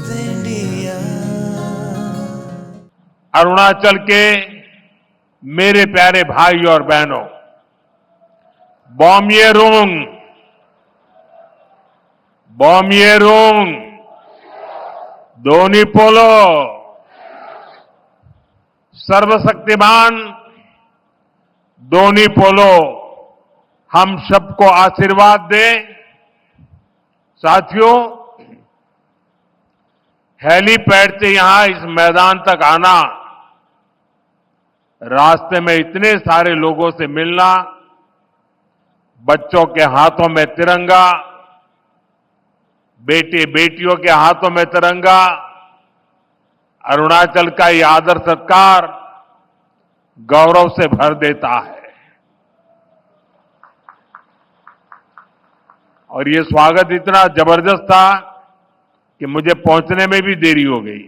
India. Arunachal के मेरे प्यारे भाई और बहनों, बॉम्येरुंग बॉम्येरुंग दोनीपोलो, सर्वशक्तिमान दोनीपोलो हम सबको आशीर्वाद दे। साथियों, हेलीपैड से यहां इस मैदान तक आना, रास्ते में इतने सारे लोगों से मिलना, बच्चों के हाथों में तिरंगा, बेटे बेटियों के हाथों में तिरंगा, अरुणाचल का ये आदर सत्कार गौरव से भर देता है। और ये स्वागत इतना जबरदस्त था कि मुझे पहुंचने में भी देरी हो गई,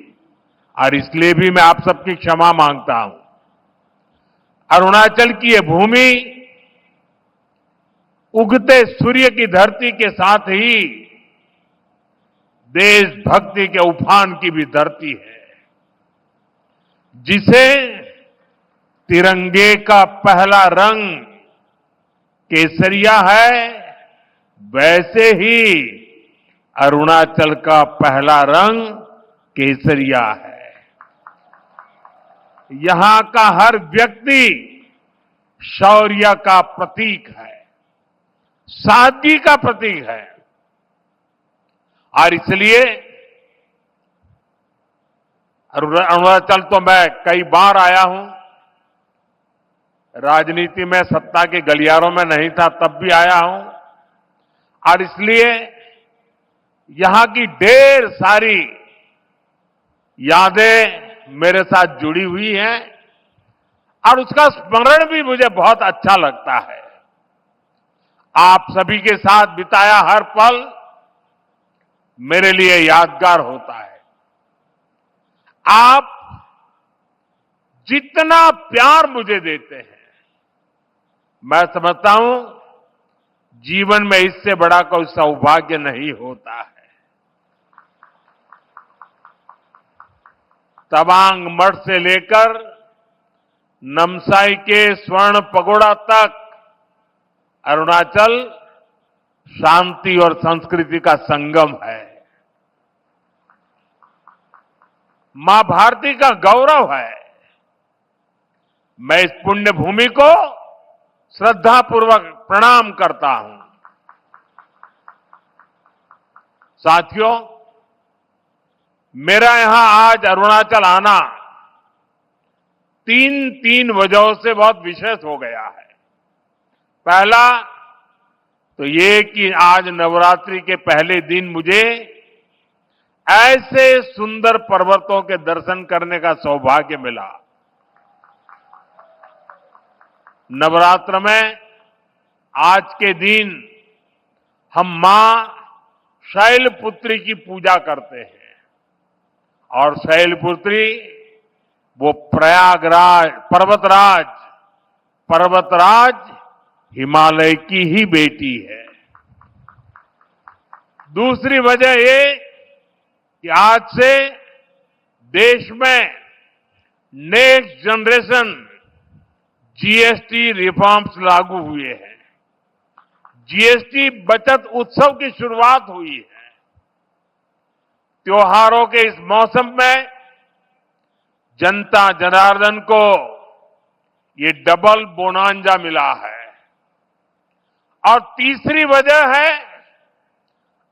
और इसलिए भी मैं आप सबकी क्षमा मांगता हूं। अरुणाचल की ये भूमि उगते सूर्य की धरती के साथ ही देशभक्ति के उफान की भी धरती है, जिसे तिरंगे का पहला रंग केसरिया है, वैसे ही अरुणाचल का पहला रंग केसरिया है। यहां का हर व्यक्ति शौर्य का प्रतीक है, सादगी का प्रतीक है, और इसलिए अरुणाचल तो मैं कई बार आया हूं। राजनीति में सत्ता के गलियारों में नहीं था तब भी आया हूं, और इसलिए यहां की ढेर सारी यादें मेरे साथ जुड़ी हुई हैं, और उसका स्मरण भी मुझे बहुत अच्छा लगता है। आप सभी के साथ बिताया हर पल मेरे लिए यादगार होता है। आप जितना प्यार मुझे देते हैं, मैं समझता हूं जीवन में इससे बड़ा कोई सौभाग्य नहीं होता है। तवांग मठ से लेकर नमसाई के स्वर्ण पगोड़ा तक अरुणाचल शांति और संस्कृति का संगम है, मां भारती का गौरव है। मैं इस पुण्य भूमि को श्रद्धापूर्वक प्रणाम करता हूं। साथियों, मेरा यहां आज अरुणाचल आना तीन वजहों से बहुत विशेष हो गया है। पहला तो ये कि आज नवरात्रि के पहले दिन मुझे ऐसे सुंदर पर्वतों के दर्शन करने का सौभाग्य मिला। नवरात्र में आज के दिन हम मां शैलपुत्री की पूजा करते हैं, और शैलपुत्री वो प्रयागराज पर्वतराज हिमालय की ही बेटी है। दूसरी वजह ये कि आज से देश में नेक्स्ट जनरेशन जीएसटी रिफॉर्म्स लागू हुए हैं। जीएसटी बचत उत्सव की शुरुआत हुई है। त्योहारों के इस मौसम में जनता जनार्दन को ये डबल बोनांजा मिला है। और तीसरी वजह है,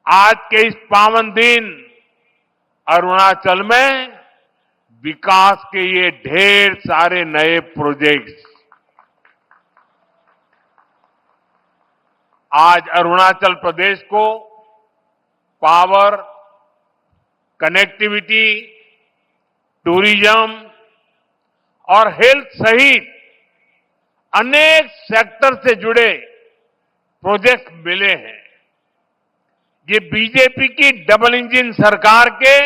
आज के इस पावन दिन अरुणाचल में विकास के ये ढेर सारे नए प्रोजेक्ट्स। आज अरुणाचल प्रदेश को पावर, कनेक्टिविटी, टूरिज्म और हेल्थ सहित अनेक सेक्टर से जुड़े प्रोजेक्ट मिले हैं। ये बीजेपी की डबल इंजन सरकार के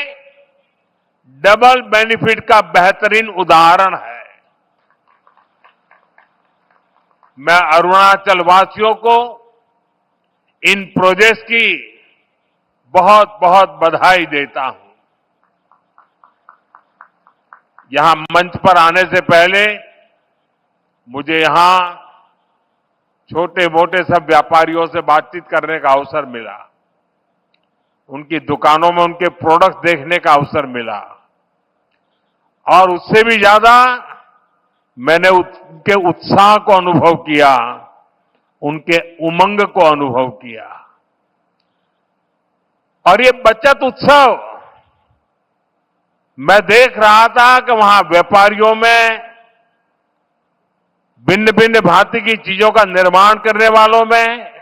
डबल बेनिफिट का बेहतरीन उदाहरण है। मैं अरुणाचल वासियों को इन प्रोजेक्ट्स की बहुत बहुत बधाई देता हूं। यहां मंच पर आने से पहले मुझे यहां छोटे मोटे सब व्यापारियों से बातचीत करने का अवसर मिला, उनकी दुकानों में उनके प्रोडक्ट्स देखने का अवसर मिला और उससे भी ज्यादा मैंने उनके उत्साह को अनुभव किया, उनके उमंग को अनुभव किया। और ये बचत उत्सव मैं देख रहा था कि वहां व्यापारियों में, भिन्न भिन्न भांति की चीजों का निर्माण करने वालों में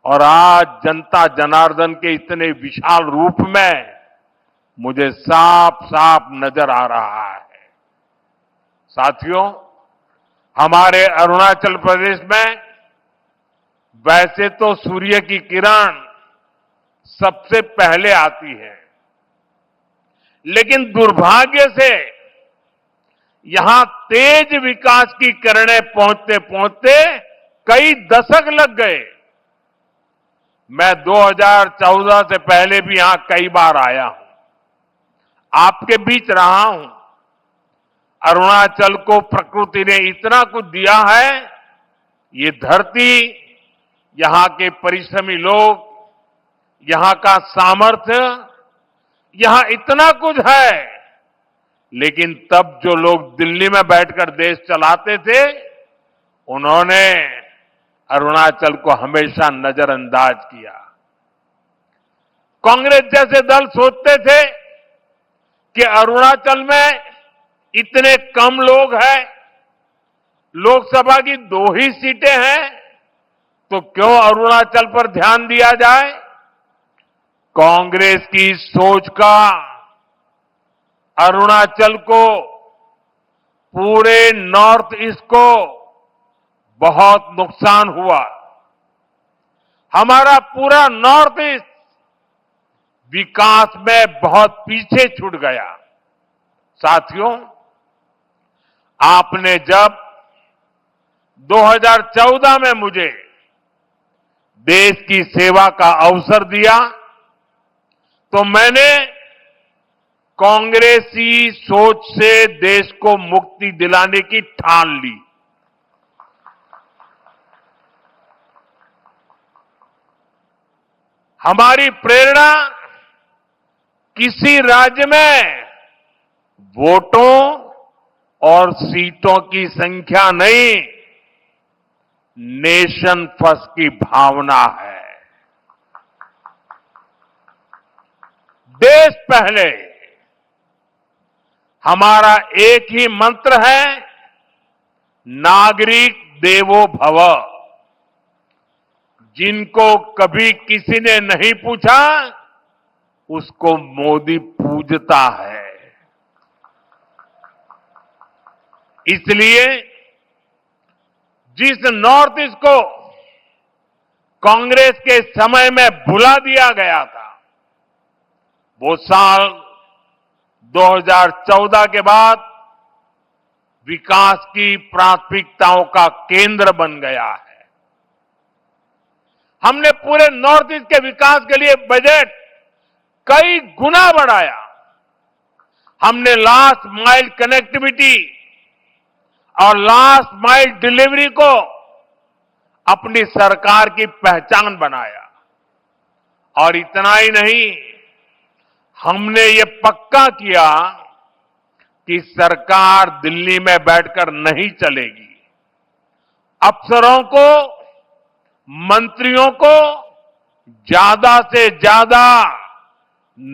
और आज जनता जनार्दन के इतने विशाल रूप में मुझे साफ साफ नजर आ रहा है। साथियों, हमारे अरुणाचल प्रदेश में वैसे तो सूर्य की किरण सबसे पहले आती है, लेकिन दुर्भाग्य से यहां तेज विकास की किरणें पहुंचते पहुंचते कई दशक लग गए। मैं 2014 से पहले भी यहां कई बार आया हूं, आपके बीच रहा हूं। अरुणाचल को प्रकृति ने इतना कुछ दिया है, ये धरती, यहां के परिश्रमी लोग, यहां का सामर्थ्य, यहां इतना कुछ है, लेकिन तब जो लोग दिल्ली में बैठकर देश चलाते थे, उन्होंने अरुणाचल को हमेशा नजरअंदाज किया। कांग्रेस जैसे दल सोचते थे कि अरुणाचल में इतने कम लोग हैं, लोकसभा की 2 ही सीटें हैं, तो क्यों अरुणाचल पर ध्यान दिया जाए। कांग्रेस की सोच का अरुणाचल को, पूरे नॉर्थ ईस्ट को बहुत नुकसान हुआ। हमारा पूरा नॉर्थ ईस्ट विकास में बहुत पीछे छूट गया। साथियों, आपने जब 2014 में मुझे देश की सेवा का अवसर दिया, तो मैंने कांग्रेसी सोच से देश को मुक्ति दिलाने की ठान ली। हमारी प्रेरणा किसी राज्य में वोटों और सीटों की संख्या नहीं, नेशन फर्स्ट की भावना है। देश पहले, हमारा एक ही मंत्र है, नागरिक देवो भव। जिनको कभी किसी ने नहीं पूछा, उसको मोदी पूजता है। इसलिए जिस नॉर्थ ईस्ट को कांग्रेस के समय में भुला दिया गया था, वो साल 2014 के बाद विकास की प्राथमिकताओं का केंद्र बन गया है। हमने पूरे नॉर्थ ईस्ट के विकास के लिए बजट कई गुना बढ़ाया। हमने लास्ट माइल कनेक्टिविटी और लास्ट माइल डिलीवरी को अपनी सरकार की पहचान बनाया। और इतना ही नहीं, हमने ये पक्का किया कि सरकार दिल्ली में बैठकर नहीं चलेगी। अफसरों को, मंत्रियों को ज्यादा से ज्यादा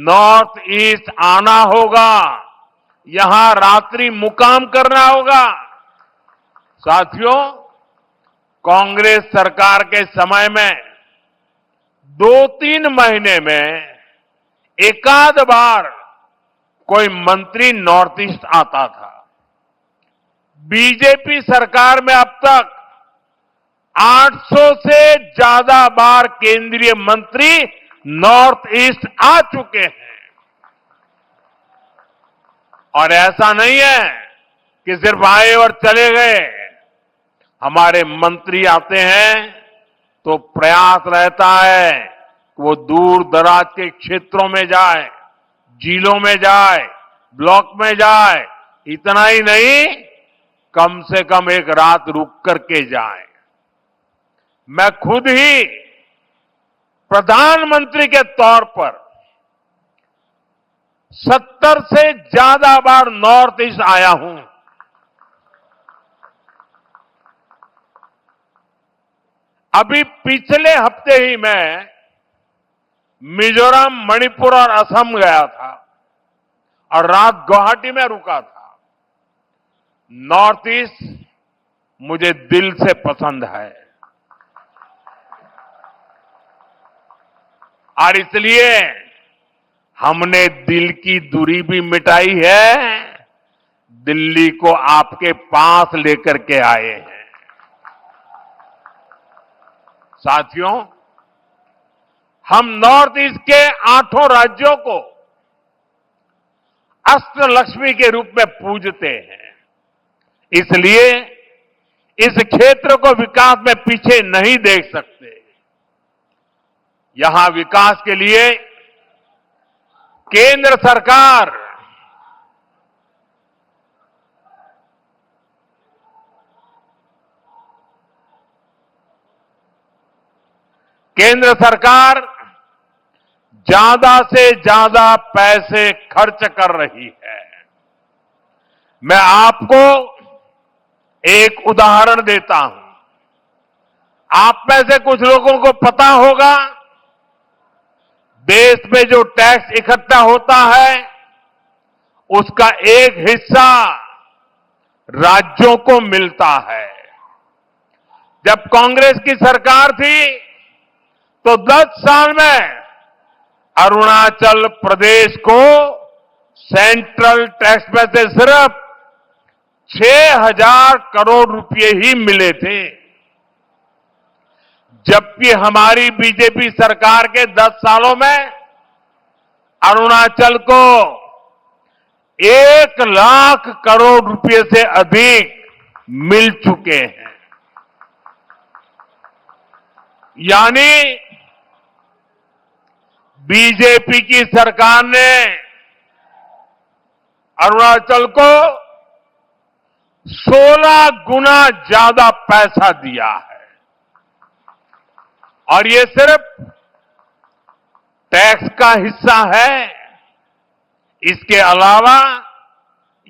नॉर्थ ईस्ट आना होगा, यहां रात्रि मुकाम करना होगा। साथियों, कांग्रेस सरकार के समय में 2-3 महीने में एकाध बार कोई मंत्री नॉर्थ ईस्ट आता था। बीजेपी सरकार में अब तक 800 से ज्यादा बार केंद्रीय मंत्री नॉर्थ ईस्ट आ चुके हैं। और ऐसा नहीं है कि सिर्फ आए और चले गए। हमारे मंत्री आते हैं तो प्रयास रहता है कि वो दूर दराज के क्षेत्रों में जाए, जिलों में जाए, ब्लॉक में जाए, इतना ही नहीं, कम से कम एक रात रुक करके जाएं। मैं खुद ही प्रधानमंत्री के तौर पर 70 से ज्यादा बार नॉर्थ ईस्ट आया हूं। अभी पिछले हफ्ते ही मैं मिजोरम, मणिपुर और असम गया था और रात गुवाहाटी में रुका था। नॉर्थ ईस्ट मुझे दिल से पसंद है और इसलिए हमने दिल की दूरी भी मिटाई है, दिल्ली को आपके पास लेकर के आए हैं। साथियों, हम नॉर्थ ईस्ट के 8 राज्यों को अष्टलक्ष्मी के रूप में पूजते हैं। इसलिए इस क्षेत्र को विकास में पीछे नहीं देख सकते। यहां विकास के लिए केंद्र सरकार ज्यादा से ज्यादा पैसे खर्च कर रही है। मैं आपको एक उदाहरण देता हूं। आप में से कुछ लोगों को पता होगा, देश में जो टैक्स इकट्ठा होता है उसका एक हिस्सा राज्यों को मिलता है। जब कांग्रेस की सरकार थी तो 10 साल में अरुणाचल प्रदेश को सेंट्रल टैक्स में से सिर्फ 6,000 करोड़ रुपए ही मिले थे, जबकि हमारी बीजेपी सरकार के 10 सालों में अरुणाचल को 1 लाख करोड़ रुपए से अधिक मिल चुके हैं। यानी बीजेपी की सरकार ने अरुणाचल को 16 गुना ज्यादा पैसा दिया है और ये सिर्फ टैक्स का हिस्सा है। इसके अलावा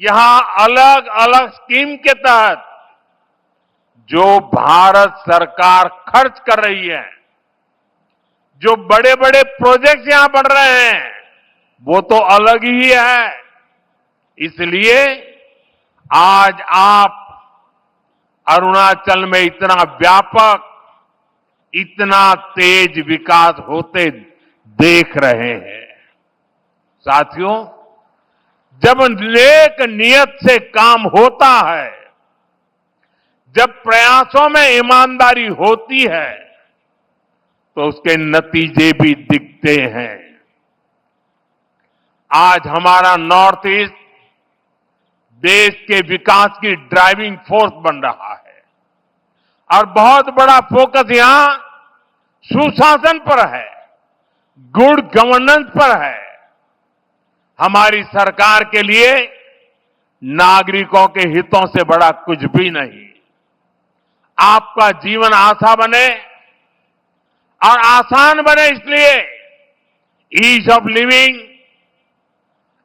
यहां अलग अलग स्कीम के तहत जो भारत सरकार खर्च कर रही है, जो बड़े बड़े प्रोजेक्ट यहां बन रहे हैं, वो तो अलग ही है। इसलिए आज आप अरुणाचल में इतना व्यापक, इतना तेज विकास होते देख रहे हैं। साथियों, जब नेक नियत से काम होता है, जब प्रयासों में ईमानदारी होती है, तो उसके नतीजे भी दिखते हैं। आज हमारा नॉर्थ ईस्ट देश के विकास की ड्राइविंग फोर्स बन रहा है और बहुत बड़ा फोकस यहां सुशासन पर है, गुड गवर्नेंस पर है। हमारी सरकार के लिए नागरिकों के हितों से बड़ा कुछ भी नहीं। आपका जीवन आसान बने और आसान बने, इसलिए ईज ऑफ लिविंग,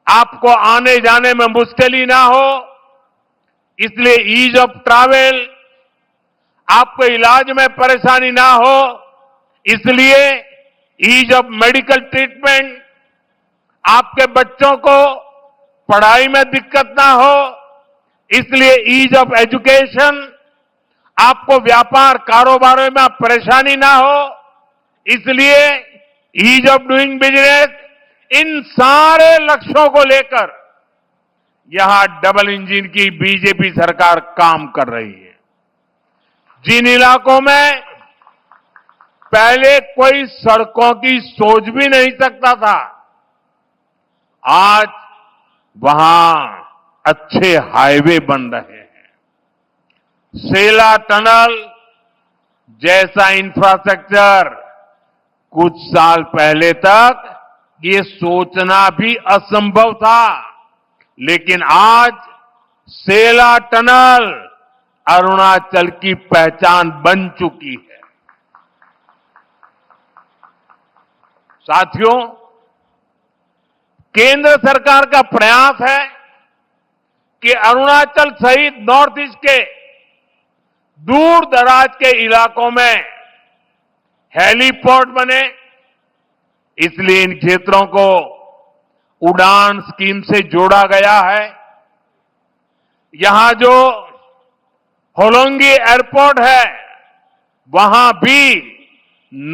आपको आने जाने में मुश्किल ना हो, इसलिए ईज ऑफ ट्रैवल, आपको इलाज में परेशानी ना हो, इसलिए ईज ऑफ मेडिकल ट्रीटमेंट, आपके बच्चों को पढ़ाई में दिक्कत ना हो, इसलिए ईज ऑफ एजुकेशन, आपको व्यापार कारोबार में परेशानी ना हो, इसलिए ईज ऑफ डूइंग बिजनेस। इन सारे लक्ष्यों को लेकर यहां डबल इंजन की बीजेपी सरकार काम कर रही है। जिन इलाकों में पहले कोई सड़कों की सोच भी नहीं सकता था, आज वहां अच्छे हाईवे बन रहे हैं। सेला टनल जैसा इंफ्रास्ट्रक्चर कुछ साल पहले तक ये सोचना भी असंभव था, लेकिन आज सेला टनल अरुणाचल की पहचान बन चुकी है। साथियों, केंद्र सरकार का प्रयास है कि अरुणाचल सहित नॉर्थ ईस्ट के दूर दराज के इलाकों में हेलीपोर्ट बने, इसलिए इन क्षेत्रों को उड़ान स्कीम से जोड़ा गया है। यहां जो होलोंगी एयरपोर्ट है, वहां भी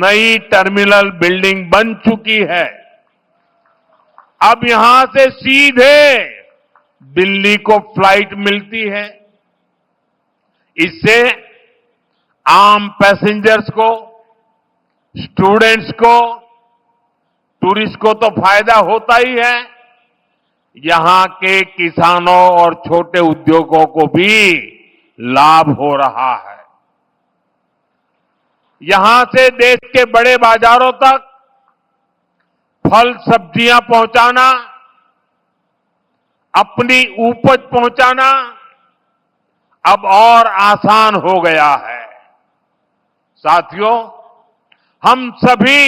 नई टर्मिनल बिल्डिंग बन चुकी है। अब यहां से सीधे दिल्ली को फ्लाइट मिलती है। इससे आम पैसेंजर्स को, स्टूडेंट्स को, टूरिस्ट को तो फायदा होता ही है, यहां के किसानों और छोटे उद्योगों को भी लाभ हो रहा है। यहां से देश के बड़े बाजारों तक फल सब्जियां पहुंचाना, अपनी उपज पहुंचाना अब और आसान हो गया है। साथियों, हम सभी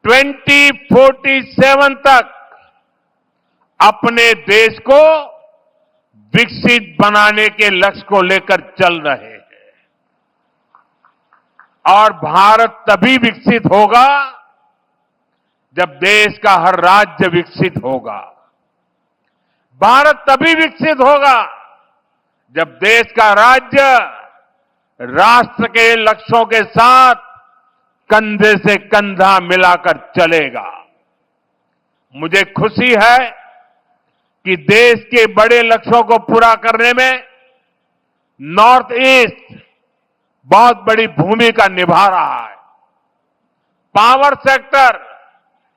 2047 तक अपने देश को विकसित बनाने के लक्ष्य को लेकर चल रहे हैं। और भारत तभी विकसित होगा जब देश का हर राज्य विकसित होगा। भारत तभी विकसित होगा जब देश का राज्य राष्ट्र के लक्ष्यों के साथ कंधे से कंधा मिलाकर चलेगा। मुझे खुशी है कि देश के बड़े लक्ष्यों को पूरा करने में नॉर्थ ईस्ट बहुत बड़ी भूमिका निभा रहा है। पावर सेक्टर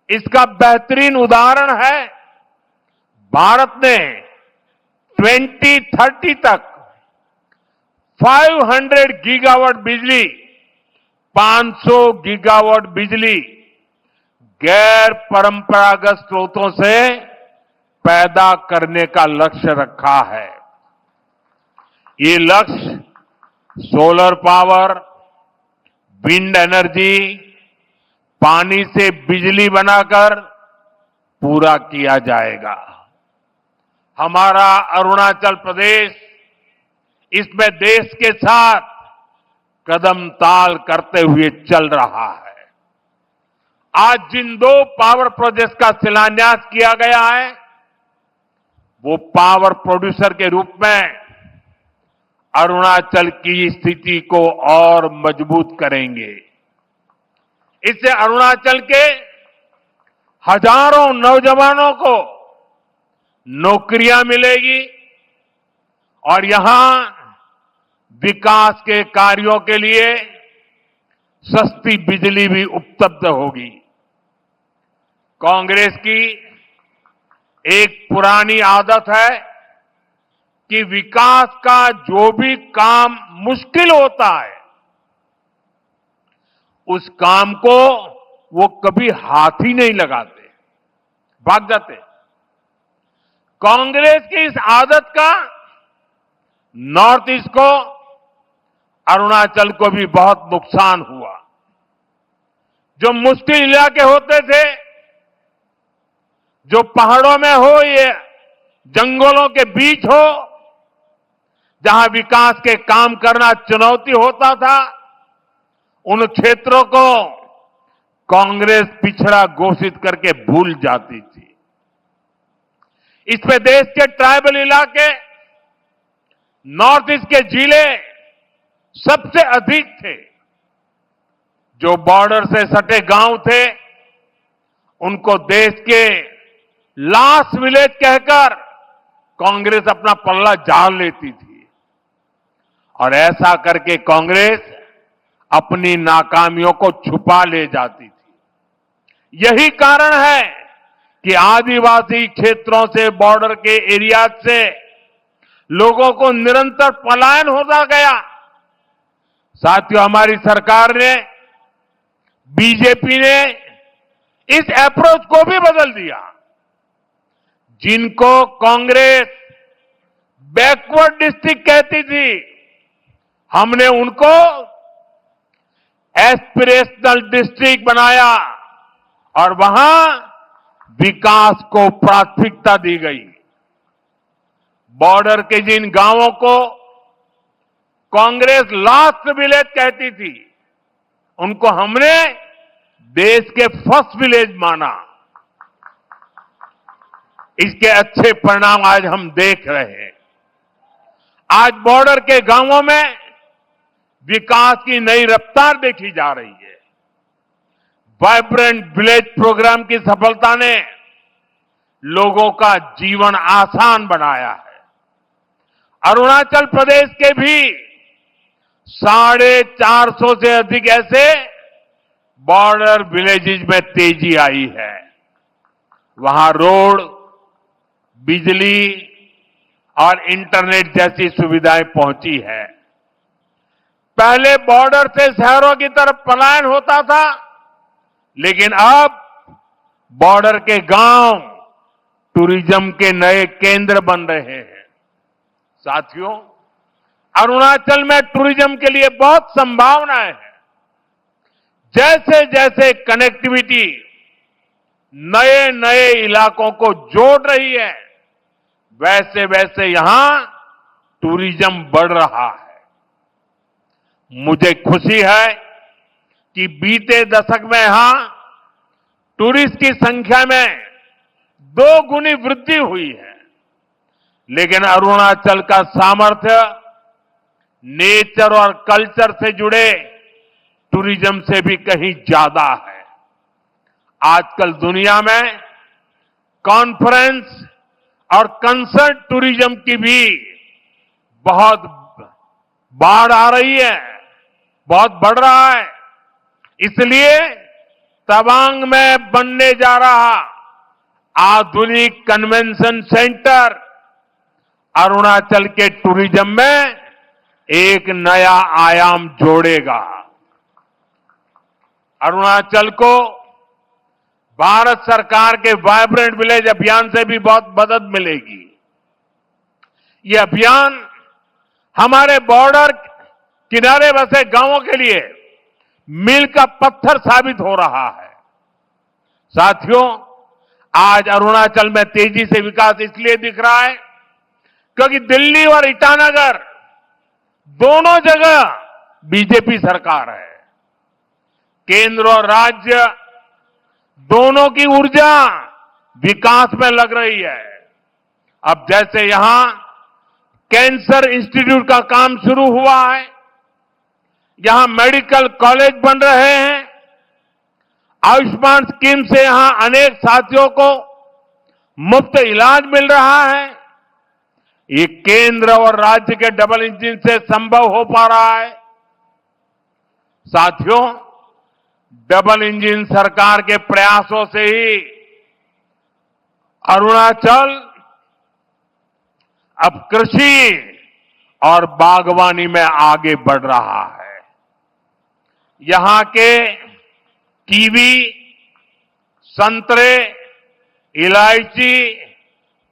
इसका बेहतरीन उदाहरण है। भारत ने 2030 तक 500 गीगावाट बिजली, 500 गीगावाट बिजली गैर परंपरागत स्रोतों से पैदा करने का लक्ष्य रखा है। ये लक्ष्य सोलर पावर, विंड एनर्जी, पानी से बिजली बनाकर पूरा किया जाएगा। हमारा अरुणाचल प्रदेश इसमें देश के साथ कदम ताल करते हुए चल रहा है। आज जिन 2 पावर प्रोजेक्ट्स का शिलान्यास किया गया है, वो पावर प्रोड्यूसर के रूप में अरुणाचल की स्थिति को और मजबूत करेंगे। इससे अरुणाचल के हजारों नौजवानों को नौकरियां मिलेगी और यहां विकास के कार्यों के लिए सस्ती बिजली भी उपलब्ध होगी। कांग्रेस की एक पुरानी आदत है कि विकास का जो भी काम मुश्किल होता है, उस काम को वो कभी हाथ ही नहीं लगाते, भाग जाते। कांग्रेस की इस आदत का नॉर्थ ईस्ट को, अरुणाचल को भी बहुत नुकसान हुआ। जो मुश्किल इलाके होते थे, जो पहाड़ों में हो, ये जंगलों के बीच हो, जहां विकास के काम करना चुनौती होता था, उन क्षेत्रों को कांग्रेस पिछड़ा घोषित करके भूल जाती थी। इसमें देश के ट्राइबल इलाके, नॉर्थ ईस्ट के जिले सबसे अधिक थे। जो बॉर्डर से सटे गांव थे, उनको देश के लास्ट विलेज कहकर कांग्रेस अपना पल्ला झाड़ लेती थी। और ऐसा करके कांग्रेस अपनी नाकामियों को छुपा ले जाती थी। यही कारण है कि आदिवासी क्षेत्रों से, बॉर्डर के एरिया से लोगों को निरंतर पलायन होता गया। साथियों, हमारी सरकार ने, बीजेपी ने इस अप्रोच को भी बदल दिया। जिनको कांग्रेस बैकवर्ड डिस्ट्रिक्ट कहती थी, हमने उनको एस्पिरेशनल डिस्ट्रिक्ट बनाया और वहां विकास को प्राथमिकता दी गई। बॉर्डर के जिन गांवों को कांग्रेस लास्ट विलेज कहती थी, उनको हमने देश के फर्स्ट विलेज माना। इसके अच्छे परिणाम आज हम देख रहे हैं। आज बॉर्डर के गांवों में विकास की नई रफ्तार देखी जा रही है। वाइब्रेंट विलेज प्रोग्राम की सफलता ने लोगों का जीवन आसान बनाया है। अरुणाचल प्रदेश के भी 450 से अधिक ऐसे बॉर्डर विलेजेस में तेजी आई है। वहां रोड, बिजली और इंटरनेट जैसी सुविधाएं पहुंची है। पहले बॉर्डर से शहरों की तरफ पलायन होता था, लेकिन अब बॉर्डर के गांव टूरिज्म के नए केंद्र बन रहे हैं। साथियों, अरुणाचल में टूरिज्म के लिए बहुत संभावनाएं हैं। जैसे जैसे कनेक्टिविटी नए नए इलाकों को जोड़ रही है, वैसे वैसे यहां टूरिज्म बढ़ रहा है। मुझे खुशी है कि बीते दशक में यहां टूरिस्ट की संख्या में 2 गुनी वृद्धि हुई है। लेकिन अरुणाचल का सामर्थ्य नेचर और कल्चर से जुड़े टूरिज्म से भी कहीं ज्यादा है। आजकल दुनिया में कॉन्फ्रेंस और कंसर्ट टूरिज्म की भी बहुत बाढ़ आ रही है, बहुत बढ़ रहा है। इसलिए तवांग में बनने जा रहा आधुनिक कन्वेंशन सेंटर अरुणाचल के टूरिज्म में एक नया आयाम जोड़ेगा। अरुणाचल को भारत सरकार के वाइब्रेंट विलेज अभियान से भी बहुत मदद मिलेगी। ये अभियान हमारे बॉर्डर किनारे बसे गांवों के लिए मील का पत्थर साबित हो रहा है। साथियों, आज अरुणाचल में तेजी से विकास इसलिए दिख रहा है क्योंकि दिल्ली और ईटानगर दोनों जगह बीजेपी सरकार है। केंद्र और राज्य दोनों की ऊर्जा विकास में लग रही है। अब जैसे यहां कैंसर इंस्टीट्यूट का काम शुरू हुआ है, यहां मेडिकल कॉलेज बन रहे हैं, आयुष्मान स्कीम से यहां अनेक साथियों को मुफ्त इलाज मिल रहा है। ये केंद्र और राज्य के डबल इंजन से संभव हो पा रहा है। साथियों, डबल इंजन सरकार के प्रयासों से ही अरुणाचल अब कृषि और बागवानी में आगे बढ़ रहा है। यहां के कीवी, संतरे, इलायची,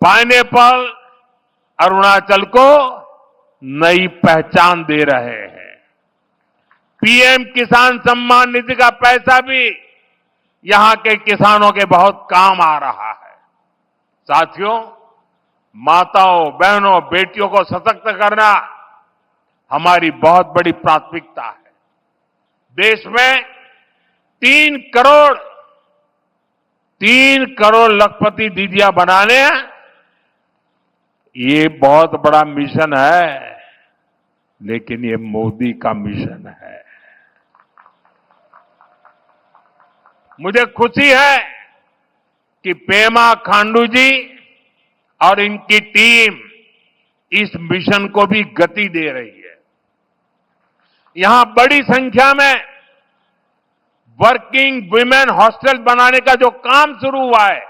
पाइनएप्पल अरुणाचल को नई पहचान दे रहे हैं। पीएम किसान सम्मान निधि का पैसा भी यहां के किसानों के बहुत काम आ रहा है। साथियों, माताओं, बहनों, बेटियों को सशक्त करना हमारी बहुत बड़ी प्राथमिकता है। देश में 3 करोड़ लखपति दीदियां बनाने हैं, ये बहुत बड़ा मिशन है, लेकिन ये मोदी का मिशन है। मुझे खुशी है कि पेमा खांडू जी और इनकी टीम इस मिशन को भी गति दे रही है। यहां बड़ी संख्या में वर्किंग वुमेन हॉस्टल बनाने का जो काम शुरू हुआ है,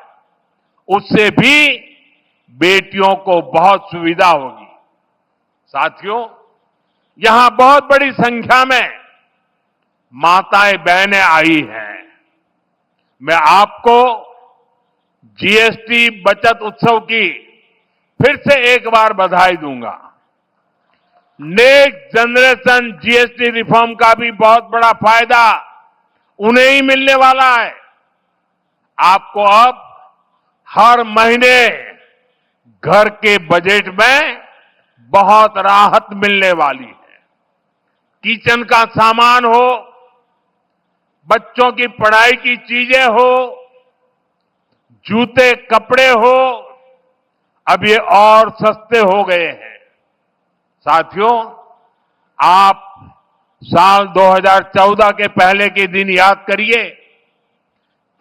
उससे भी बेटियों को बहुत सुविधा होगी। साथियों, यहां बहुत बड़ी संख्या में माताएं बहनें आई हैं। मैं आपको जीएसटी बचत उत्सव की फिर से एक बार बधाई दूंगा। नेक्स्ट जनरेशन जीएसटी रिफॉर्म का भी बहुत बड़ा फायदा उन्हें ही मिलने वाला है। आपको अब हर महीने घर के बजट में बहुत राहत मिलने वाली है। किचन का सामान हो, बच्चों की पढ़ाई की चीजें हो, जूते कपड़े हो, अब ये और सस्ते हो गए हैं। साथियों, आप साल 2014 के पहले के दिन याद करिए,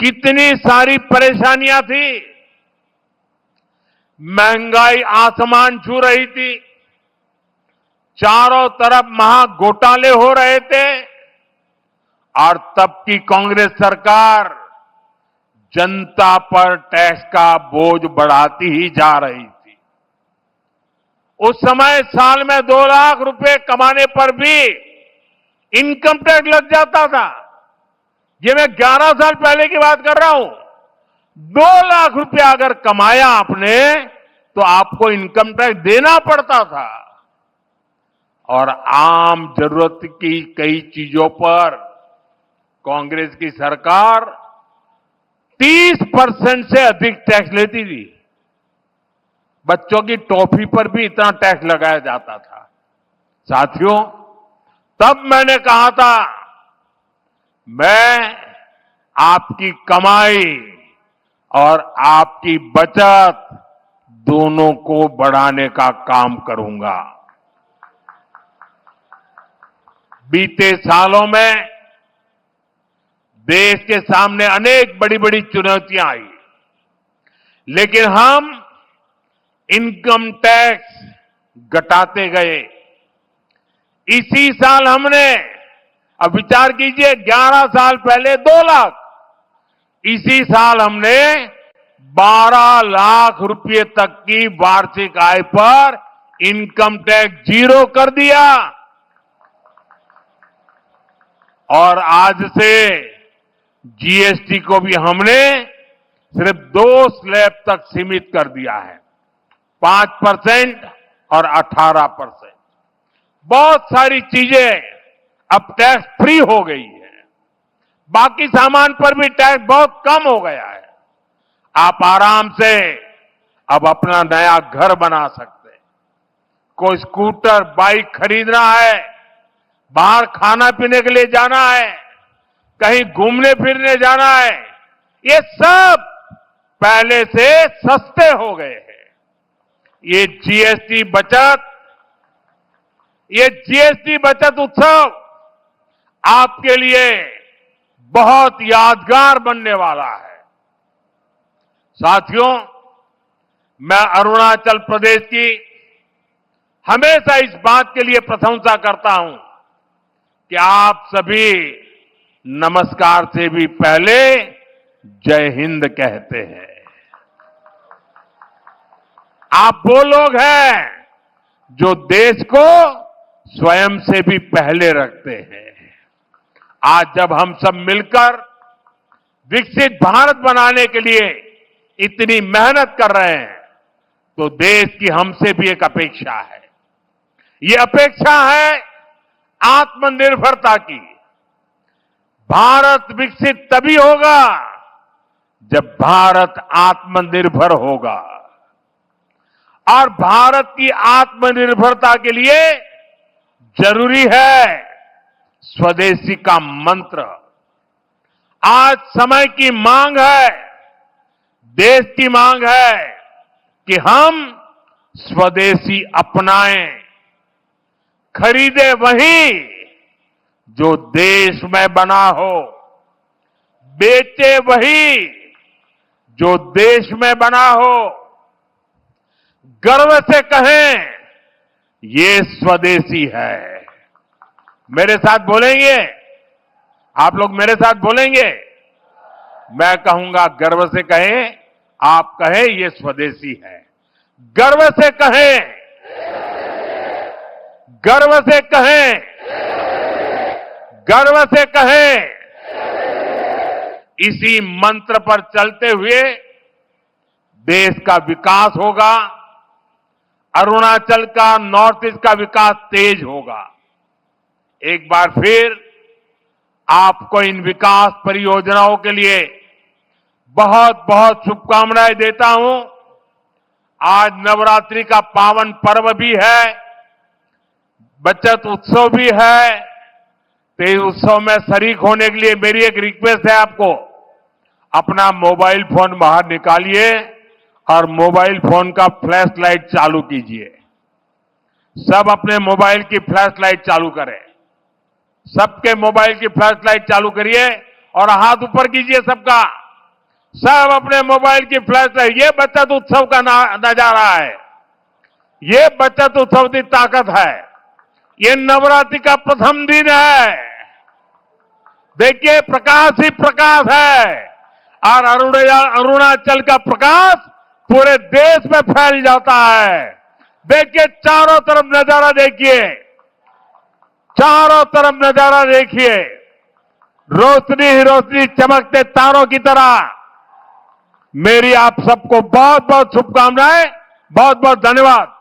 कितनी सारी परेशानियां थी। महंगाई आसमान छू रही थी, चारों तरफ महा घोटाले हो रहे थे और तब की कांग्रेस सरकार जनता पर टैक्स का बोझ बढ़ाती ही जा रही थी। उस समय साल में 2 लाख रुपए कमाने पर भी इनकम टैक्स लग जाता था। ये मैं 11 साल पहले की बात कर रहा हूं। 2 लाख रुपया अगर कमाया आपने तो आपको इनकम टैक्स देना पड़ता था। और आम जरूरत की कई चीजों पर कांग्रेस की सरकार 30% से अधिक टैक्स लेती थी। बच्चों की टॉफी पर भी इतना टैक्स लगाया जाता था। साथियों, तब मैंने कहा था, मैं आपकी कमाई और आपकी बचत दोनों को बढ़ाने का काम करूंगा। बीते सालों में देश के सामने अनेक बड़ी बड़ी चुनौतियां आई, लेकिन हम इनकम टैक्स घटाते गए। इसी साल हमने, अब विचार कीजिए, 11 साल पहले 2 लाख, इसी साल हमने 12 लाख रुपए तक की वार्षिक आय पर इनकम टैक्स 0 कर दिया। और आज से जीएसटी को भी हमने सिर्फ 2 स्लैब तक सीमित कर दिया है, 5% और 18%। बहुत सारी चीजें अब टैक्स फ्री हो गई है। बाकी सामान पर भी टैक्स बहुत कम हो गया है। आप आराम से अब अपना नया घर बना सकते हैं। कोई स्कूटर, बाइक खरीदना है, बाहर खाना पीने के लिए जाना है, कहीं घूमने फिरने जाना है, ये सब पहले से सस्ते हो गए हैं। ये जीएसटी बचत उत्सव आपके लिए बहुत यादगार बनने वाला है। साथियों, मैं अरुणाचल प्रदेश की हमेशा इस बात के लिए प्रशंसा करता हूं कि आप सभी नमस्कार से भी पहले जय हिंद कहते हैं। आप वो लोग हैं जो देश को स्वयं से भी पहले रखते हैं। आज जब हम सब मिलकर विकसित भारत बनाने के लिए इतनी मेहनत कर रहे हैं, तो देश की हमसे भी एक अपेक्षा है। ये अपेक्षा है आत्मनिर्भरता की। भारत विकसित तभी होगा जब भारत आत्मनिर्भर होगा। और भारत की आत्मनिर्भरता के लिए जरूरी है स्वदेशी का मंत्र। आज समय की मांग है, देश की मांग है कि हम स्वदेशी अपनाएं, खरीदे वही जो देश में बना हो, बेचे वही जो देश में बना हो, गर्व से कहें ये स्वदेशी है। मेरे साथ बोलेंगे? आप लोग मेरे साथ बोलेंगे? मैं कहूंगा गर्व से कहें, आप कहें ये स्वदेशी है। गर्व से कहें, गर्व से कहें, गर्व से कहें। इसी मंत्र पर चलते हुए देश का विकास होगा, अरुणाचल का, नॉर्थ ईस्ट का विकास तेज होगा। एक बार फिर आपको इन विकास परियोजनाओं के लिए बहुत बहुत शुभकामनाएं देता हूं। आज नवरात्रि का पावन पर्व भी है, बचत उत्सव भी है। तो इस उत्सव में शरीक होने के लिए मेरी एक रिक्वेस्ट है आपको, अपना मोबाइल फोन बाहर निकालिए और मोबाइल फोन का फ्लैश लाइट चालू कीजिए। सब अपने मोबाइल की फ्लैश लाइट चालू करें। सबके मोबाइल की फ्लैश लाइट चालू करिए और हाथ ऊपर कीजिए सबका। सब अपने मोबाइल की फ्लैश लाइट। ये बचत उत्सव का नजारा है, ये बचत उत्सव की ताकत है। ये नवरात्रि का प्रथम दिन है। देखिए, प्रकाश ही प्रकाश है और अरुणाचल का प्रकाश पूरे देश में फैल जाता है। देखिए, चारों तरफ नजारा देखिए, चारों तरफ नजारा देखिए, रोशनी ही रोशनी, चमकते तारों की तरह। मेरी आप सबको बहुत बहुत शुभकामनाएं, बहुत बहुत धन्यवाद।